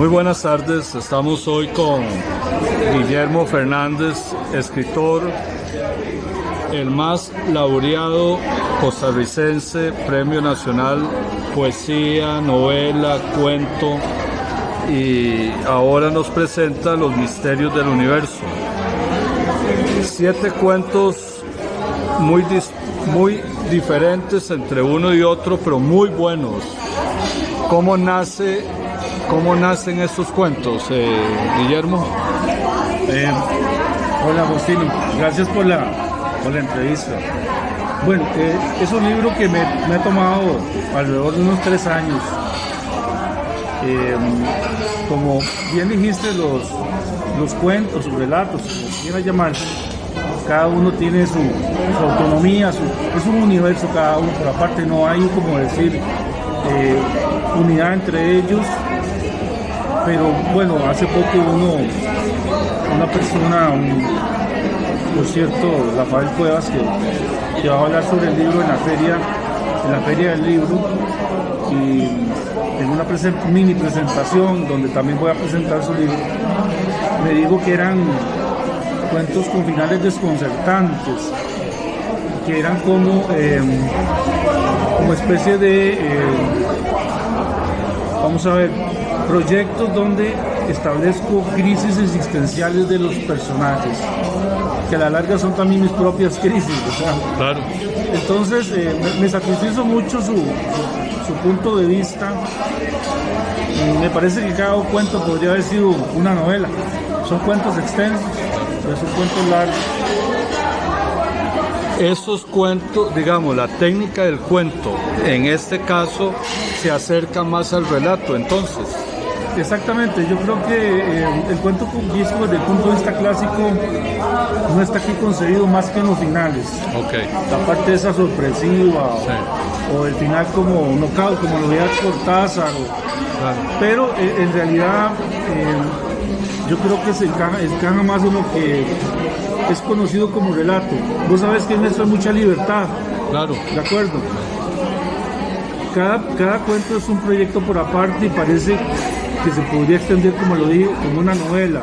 Muy buenas tardes, estamos hoy con Guillermo Fernández, escritor, el más laureado costarricense, Premio Nacional, poesía, novela, cuento, y ahora nos presenta Los Misterios del Universo. 7 cuentos muy diferentes entre uno y otro, pero muy buenos. ¿Cómo nacen estos cuentos, Guillermo? Hola Agustín, gracias por la entrevista. Bueno, es un libro que me ha tomado alrededor de unos 3 años. Como bien dijiste, los cuentos, sus relatos, como quieras llamar, cada uno tiene su autonomía, es un universo cada uno, por aparte no hay, como decir, unidad entre ellos. Pero bueno, hace poco una persona, por cierto, Rafael Cuevas, que va a hablar sobre el libro en la feria del libro, y en una mini presentación donde también voy a presentar su libro, me dijo que eran cuentos con finales desconcertantes, que eran como especie de, vamos a ver, proyectos donde establezco crisis existenciales de los personajes, que a la larga son también mis propias crisis, ¿verdad? Claro. Entonces me satisfizo mucho su punto de vista. Me parece que cada cuento podría haber sido una novela. Son cuentos extensos, son cuentos largos. Esos cuentos, digamos, la técnica del cuento, en este caso, se acerca más al relato, entonces. Exactamente, yo creo que el cuento visto desde el punto de vista clásico no está aquí concebido más que en los finales. Okay. La parte esa sorpresiva, sí, o el final como knockout, como lo veía Cortázar. Claro. Pero en realidad yo creo que se encaja más en lo que es conocido como relato. Vos sabés que en eso hay mucha libertad. Claro. ¿De acuerdo? Cada cuento es un proyecto por aparte y parece que se podría extender, como lo digo, como una novela,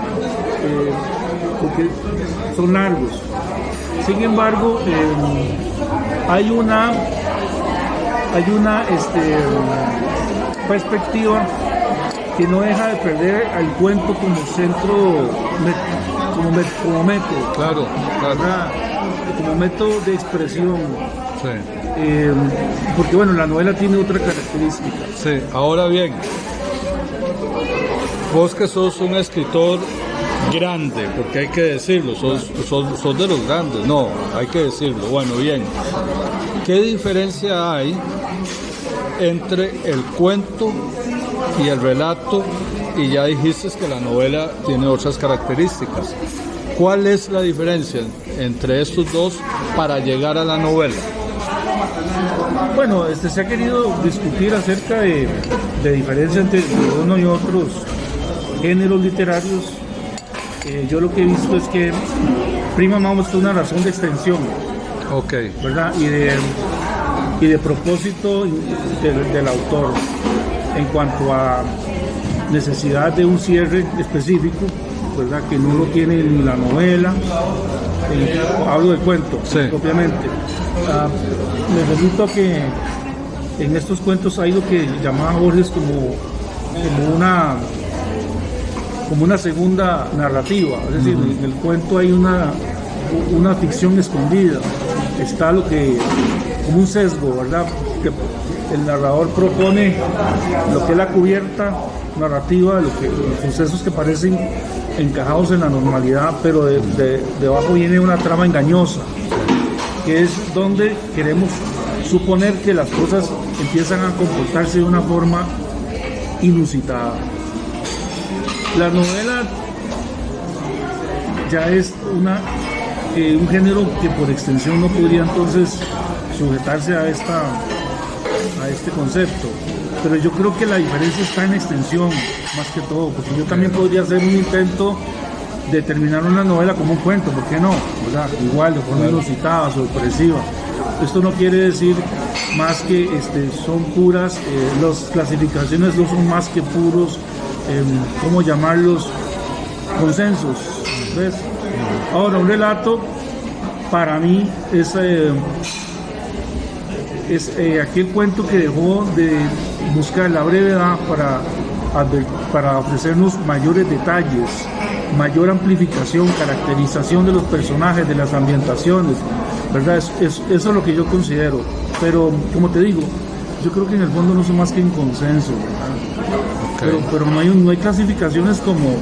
porque son largos. Sin embargo, hay una perspectiva que no deja de perder al cuento como centro, como método. Claro. Como método de expresión. Sí. Porque bueno, la novela tiene otra característica. Sí, ahora bien, vos que sos un escritor grande, porque hay que decirlo, sos de los grandes, no, hay que decirlo. Bueno, bien, ¿qué diferencia hay entre el cuento y el relato? Y ya dijiste que la novela tiene otras características. ¿Cuál es la diferencia entre estos dos para llegar a la novela? Bueno, se ha querido discutir acerca de diferencia entre uno y otros géneros literarios. Yo lo que he visto es que prima más una razón de extensión, okay, ¿verdad? Y de propósito del autor en cuanto a necesidad de un cierre específico, ¿verdad? Que no lo tiene ni la novela. Hablo del cuento, sí, propiamente. Me remito a que en estos cuentos hay lo que llamaba Borges como una segunda narrativa, es decir, en el cuento hay una ficción escondida, está lo que como un sesgo, ¿verdad? Que el narrador propone lo que es la cubierta narrativa de los sucesos que parecen encajados en la normalidad, pero debajo viene una trama engañosa, que es donde queremos suponer que las cosas empiezan a comportarse de una forma inusitada. La novela ya es un género que por extensión no podría entonces sujetarse a este concepto, pero yo creo que la diferencia está en extensión más que todo, porque yo también podría hacer un intento de terminar una novela como un cuento, ¿por qué no? ¿Verdad? Igual, de forma inusitada, sorpresiva. Esto no quiere decir más que son puras, las clasificaciones no son más que puros ¿cómo llamarlos? Consensos, ¿ves? Ahora, un relato para mí es aquel cuento que dejó de buscar la brevedad para ofrecernos mayores detalles, mayor amplificación, caracterización de los personajes, de las ambientaciones, ¿verdad? Eso es lo que yo considero. Pero, como te digo, yo creo que en el fondo no son más que un consenso, ¿verdad? Okay. Pero no hay clasificaciones como,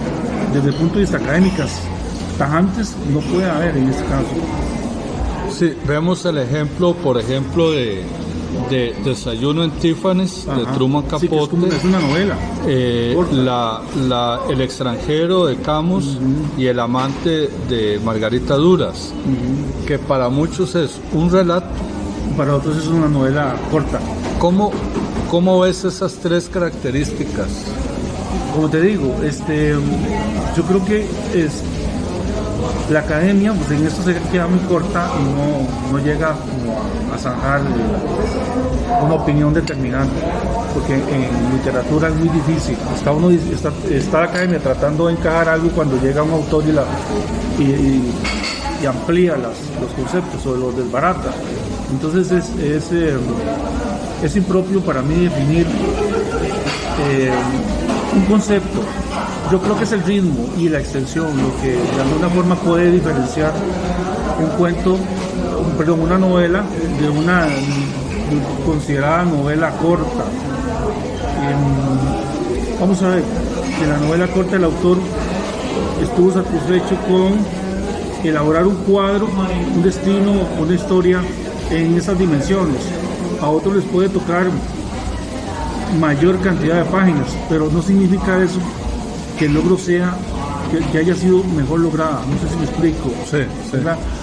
desde el punto de vista académicas, tajantes, no puede haber en este caso. Sí, vemos el ejemplo, por ejemplo, de Desayuno en Tiffany's, de Truman Capote. Sí, es una novela. El extranjero de Camus y El amante de Margarita Duras, que para muchos es un relato. Para otros es una novela corta. ¿Cómo ves esas tres características? Como te digo, yo creo que la academia, pues en esto se queda muy corta y no llega como a zanjar una opinión determinante, porque en literatura es muy difícil. Está la academia tratando de encajar algo cuando llega un autor y amplía los conceptos o los desbarata. Entonces es impropio para mí definir un concepto. Yo creo que es el ritmo y la extensión lo que de alguna forma puede diferenciar una novela de una considerada novela corta. Vamos a ver, en la novela corta el autor estuvo satisfecho con elaborar un cuadro, un destino, una historia en esas dimensiones. A otros les puede tocar mayor cantidad de páginas, pero no significa eso que el logro sea que haya sido mejor lograda. No sé si me explico. Sí.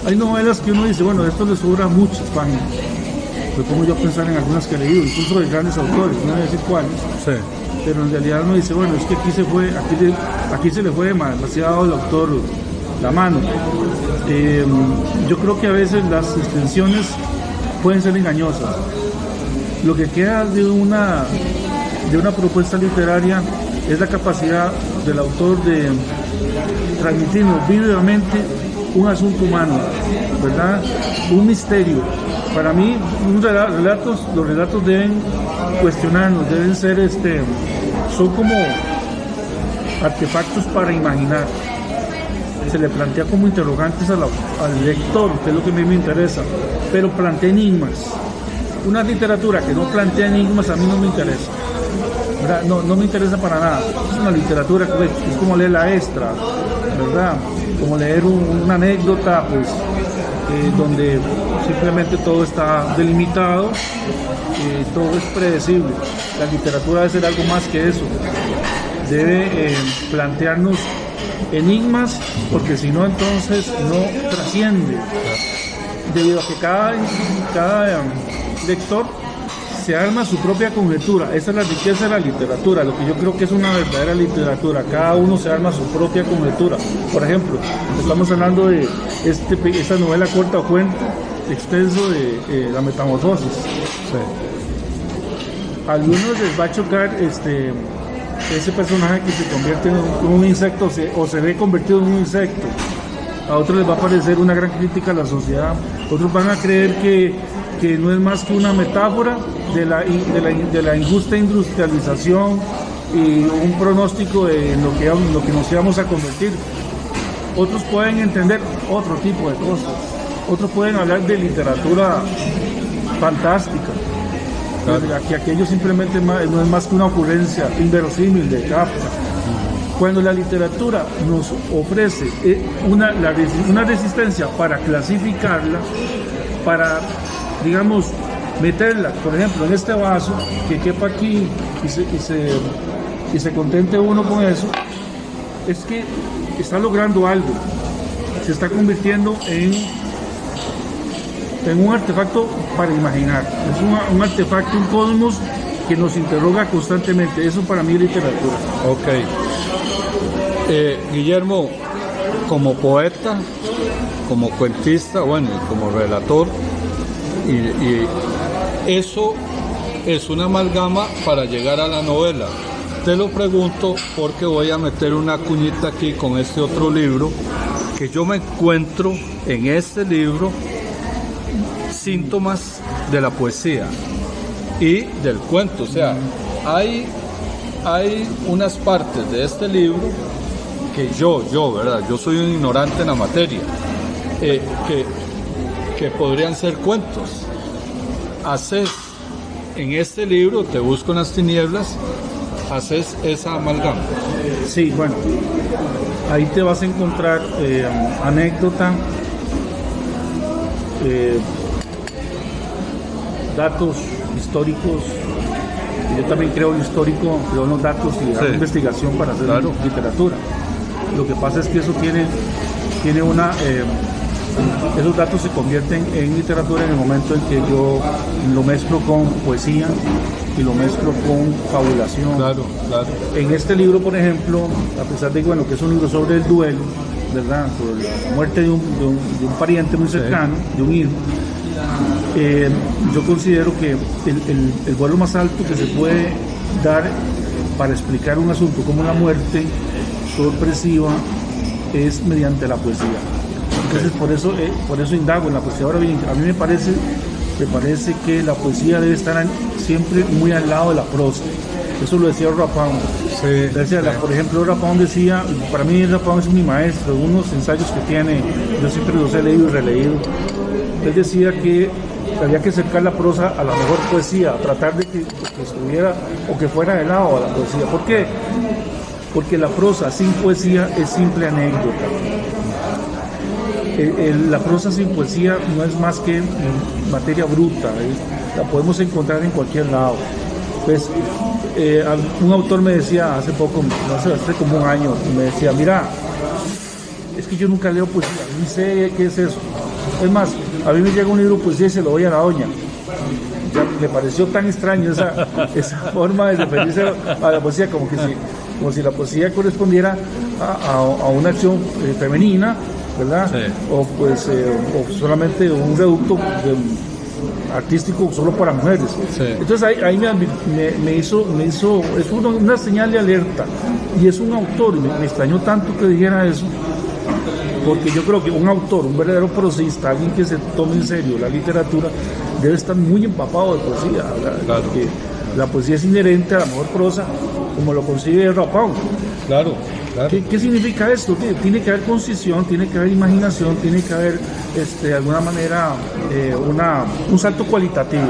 Hay novelas que uno dice, bueno, esto le sobra muchas páginas. Me pongo yo a pensar en algunas que he leído, incluso de grandes autores, no voy a decir cuáles. Sí. Pero en realidad uno dice, bueno, es que aquí se le fue demasiado al autor la mano. Yo creo que a veces las extensiones pueden ser engañosas. Lo que queda de una propuesta literaria es la capacidad del autor de transmitirnos vívidamente un asunto humano, ¿verdad? Un misterio. Para mí, los relatos deben cuestionarnos, deben ser, son como artefactos para imaginar. Se le plantea como interrogantes al lector, que es lo que a mí me interesa, pero plantea enigmas. Una literatura que no plantea enigmas a mí no me interesa. ¿Verdad? No me interesa para nada. Es una literatura que es como leer la extra, ¿verdad? Como leer una anécdota, pues, donde simplemente todo está delimitado, todo es predecible. La literatura debe ser algo más que eso. Debe plantearnos enigmas, porque si no, entonces no trasciende. Debido a que cada lector se arma su propia conjetura. Esa es la riqueza de la literatura, lo que yo creo que es una verdadera literatura. Cada uno se arma su propia conjetura. Por ejemplo, estamos hablando de esta novela corta o cuento extenso de La Metamorfosis. Sí. A algunos les va a chocar ese personaje que se convierte en un insecto o se ve convertido en un insecto. A otros les va a parecer una gran crítica a la sociedad. Otros van a creer que no es más que una metáfora de la injusta industrialización y un pronóstico de lo que nos íbamos a convertir. Otros pueden entender otro tipo de cosas. Otros pueden hablar de literatura fantástica. Claro. Que aquello simplemente no es más que una ocurrencia inverosímil de Kafka. Cuando la literatura nos ofrece una resistencia para clasificarla, para, digamos, meterla, por ejemplo, en este vaso, que quepa aquí y se contente uno con eso, es que está logrando algo, se está convirtiendo en un artefacto para imaginar, es un artefacto, un cosmos que nos interroga constantemente. Eso para mí es literatura. Ok. Guillermo, como poeta, como cuentista, bueno, y como relator, y eso es una amalgama para llegar a la novela. te lo pregunto porque voy a meter una cuñita aquí con este otro libro, que yo me encuentro en este libro síntomas de la poesía y del cuento. O sea, hay unas partes de este libro que ¿verdad? Yo soy un ignorante en la materia, que podrían ser cuentos. Haces en este libro, Te busco en las tinieblas, haces esa amalgama. Sí, bueno, ahí te vas a encontrar anécdota, datos históricos. Yo también creo en histórico, creo en los datos y hago investigación para hacer literatura. Lo que pasa es que eso tiene una... esos datos se convierten en literatura en el momento en que yo lo mezclo con poesía y lo mezclo con fabulación. Claro. En este libro, por ejemplo, a pesar de que es un libro sobre el duelo, ¿verdad? Por la muerte de un pariente muy cercano, de un hijo, yo considero que el vuelo más alto que se puede dar para explicar un asunto como la muerte sorpresiva es mediante la poesía. Entonces por eso indago en la poesía. Ahora bien, a mí me parece que la poesía debe estar siempre muy al lado de la prosa. Eso lo decía Rapón. Por ejemplo, Rapón decía, para mí Rapón es mi maestro, unos ensayos que tiene, yo siempre los he leído y releído. Él decía que había que acercar la prosa a la mejor poesía, tratar de que estuviera o que fuera de lado a la poesía. ¿Por qué? Porque la prosa sin poesía es simple anécdota. La prosa sin poesía no es más que materia bruta, la podemos encontrar en cualquier lado. Pues un autor me decía hace poco, hace como un año, me decía, mira, es que yo nunca leo poesía, ni sé qué es eso. Es más, a mí me llega un libro de poesía y se lo doy a la doña. Ya me pareció tan extraño esa forma de referirse a la poesía, como si la poesía correspondiera a una acción femenina, ¿verdad? Sí. O solamente un reducto artístico solo para mujeres. Sí. Entonces ahí me hizo es una señal de alerta, y es un autor, y me extrañó tanto que dijera eso, porque yo creo que un autor, un verdadero prosista, alguien que se tome en serio la literatura, debe estar muy empapado de poesía, ¿verdad? Claro. Porque la poesía es inherente a la mejor prosa, como lo concibe Rapón. Claro. ¿Qué significa esto? Tiene que haber concisión, tiene que haber imaginación, tiene que haber de alguna manera un salto cualitativo.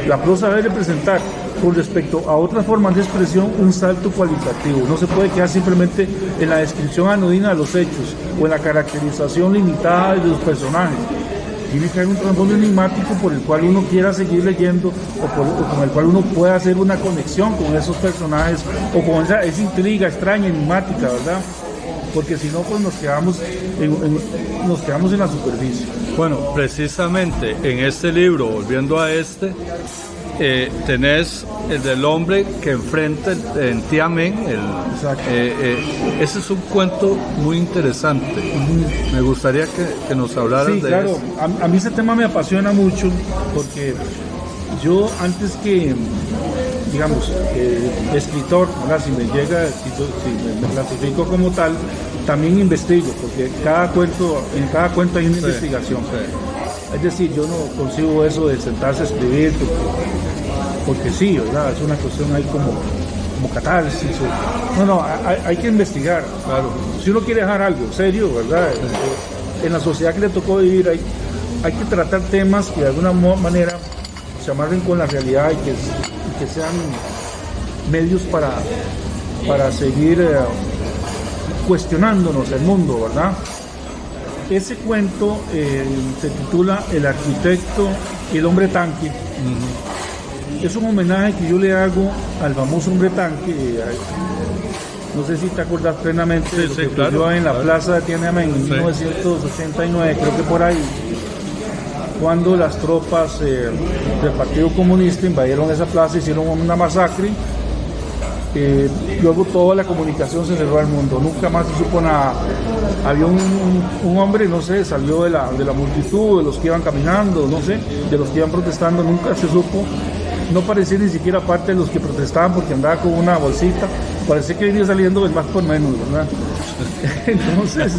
La prosa debe representar, con respecto a otras formas de expresión, un salto cualitativo. No se puede quedar simplemente en la descripción anodina de los hechos o en la caracterización limitada de los personajes. Tiene que haber un trasfondo enigmático por el cual uno quiera seguir leyendo, o con el cual uno pueda hacer una conexión con esos personajes, o con esa intriga extraña, enigmática, ¿verdad? Porque si no, pues nos quedamos en la superficie. Bueno, precisamente en este libro, volviendo a tenés el del hombre que enfrenta en Tiamén. Ese es un cuento muy interesante. Me gustaría que nos hablaras de claro. Eso. A mí ese tema me apasiona mucho, porque yo, antes que, digamos, escritor, ¿verdad? Si me clasifico como tal, también investigo, porque en cada cuento hay una investigación. Sí. Es decir, yo no consigo eso de sentarse a escribir, porque sí, ¿verdad? Es una cuestión ahí como catarsis. Hay que investigar. Claro. Si uno quiere dejar algo serio, ¿verdad? En la sociedad que le tocó vivir, hay que tratar temas que de alguna manera se amarren con la realidad y que sean medios para seguir cuestionándonos el mundo, ¿verdad? Ese cuento se titula El arquitecto y el hombre tanque. Es un homenaje que yo le hago al famoso hombre tanque. No sé si te acuerdas plenamente de lo que ocurrió en la plaza de Tiananmen en 1989, creo que por ahí, cuando las tropas del Partido Comunista invadieron esa plaza, hicieron una masacre. Luego toda la comunicación se cerró al mundo, nunca más se supo nada. Había un hombre, no sé, salió de la multitud, de los que iban caminando, no sé, de los que iban protestando, nunca se supo no parecía ni siquiera parte de los que protestaban porque andaba con una bolsita, parecía que venía saliendo del más por menos, ¿verdad? Entonces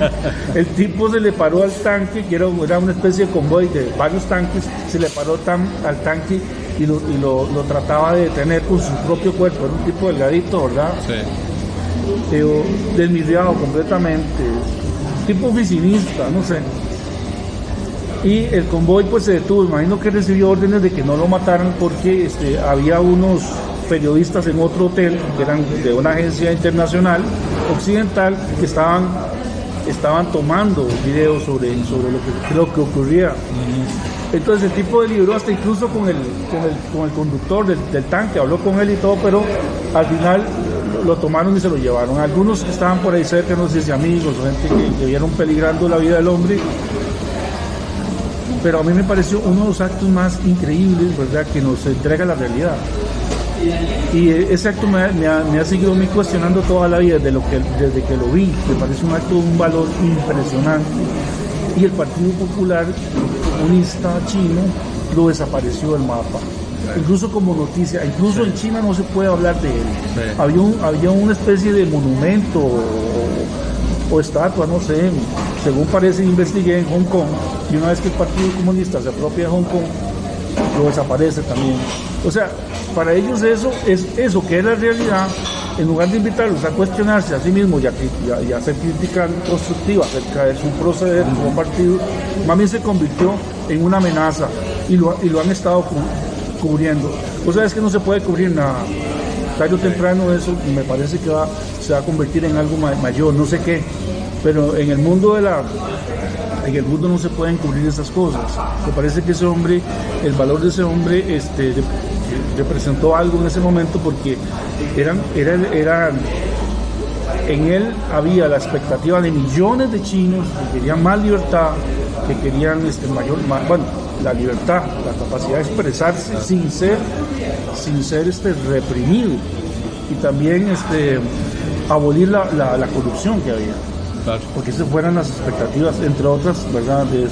el tipo se le paró al tanque, que era una especie de convoy de varios tanques, se le paró al tanque y lo trataba de detener con su propio cuerpo, era un tipo delgadito, ¿verdad? Sí. Desmidriado completamente, tipo oficinista, no sé. Y el convoy pues se detuvo, imagino que recibió órdenes de que no lo mataran porque había unos periodistas en otro hotel que eran de una agencia internacional occidental que estaban tomando videos sobre lo que ocurría. Entonces el tipo deliberó hasta incluso con el conductor del tanque, habló con él y todo, pero al final lo tomaron y se lo llevaron. Algunos que estaban por ahí cerca, no sé si amigos o gente que vieron peligrando la vida del hombre. Pero a mí me pareció uno de los actos más increíbles, ¿verdad?, que nos entrega la realidad. Y ese acto me ha seguido a mí cuestionando toda la vida desde que lo vi. Me parece un acto de un valor impresionante. Y el Partido Popular Comunista Chino lo desapareció del mapa. Incluso como noticia, incluso en China no se puede hablar de él. Sí. Había una especie de monumento o estatua, no sé, según parece, investigué en Hong Kong, y una vez que el Partido Comunista se apropia de Hong Kong, lo desaparece también. O sea, para ellos eso es eso, que es la realidad, en lugar de invitarlos a cuestionarse a sí mismos y a hacer crítica constructiva acerca de su proceder como partido, más bien se convirtió en una amenaza y lo han estado cubriendo. O sea, es que no se puede cubrir nada. Tarde o temprano eso me parece que se va a convertir en algo mayor, no sé qué, pero en el mundo no se pueden cubrir esas cosas. Me parece que ese hombre, el valor de ese hombre representó algo en ese momento porque en él había la expectativa de millones de chinos que querían más libertad, que querían la libertad, la capacidad de expresarse sin ser reprimido, y también abolir la corrupción que había. Claro. Porque esas fueran las expectativas, entre otras, ¿verdad?, de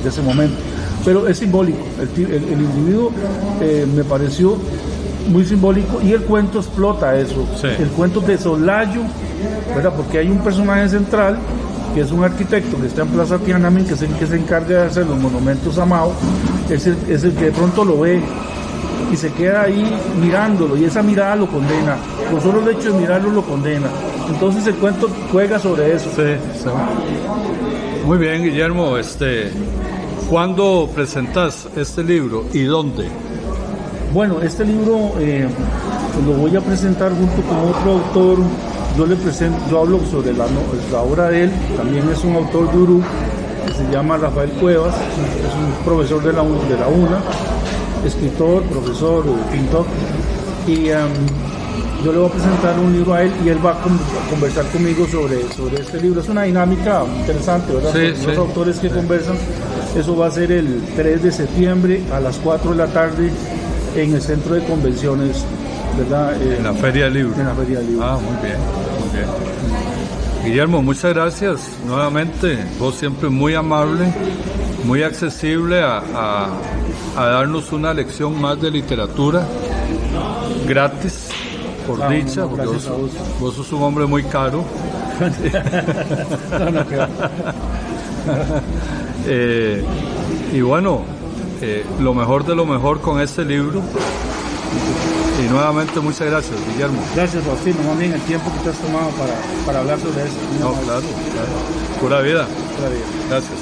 ese momento. Pero es simbólico, el individuo me pareció muy simbólico, y el cuento explota eso. Sí. El cuento de soslayo, ¿verdad?, porque hay un personaje central que es un arquitecto que está en Plaza Tiananmen, que es el que se encarga de hacer los monumentos a Mao, es el que de pronto lo ve y se queda ahí mirándolo, y esa mirada lo condena, por solo el hecho de mirarlo lo condena. Entonces el cuento juega sobre eso. Sí, sí. Muy bien, Guillermo, ¿cuándo presentas este libro y dónde? Bueno, este libro lo voy a presentar junto con otro autor. Yo hablo sobre la obra de él, también es un autor de Urú, que se llama Rafael Cuevas, es un profesor de la UNA, escritor, profesor, pintor, y yo le voy a presentar un libro a él y él va a conversar conmigo sobre este libro. Es una dinámica interesante, ¿verdad? Sí, los autores que conversan. Eso va a ser el 3 de septiembre a las 4 de la tarde en el centro de convenciones, ¿verdad? En la Feria del Libro. En la Feria del Libro. Ah, muy bien, muy bien. Guillermo, muchas gracias nuevamente. Vos siempre muy amable, muy accesible a darnos una lección más de literatura, gratis, por dicha, porque vos sos un hombre muy caro. Y bueno, lo mejor de lo mejor con este libro. Y nuevamente muchas gracias, Guillermo. Gracias, Faustino, más bien el tiempo que te has tomado para hablar sobre eso. No, claro. Pura vida. Pura vida. Gracias.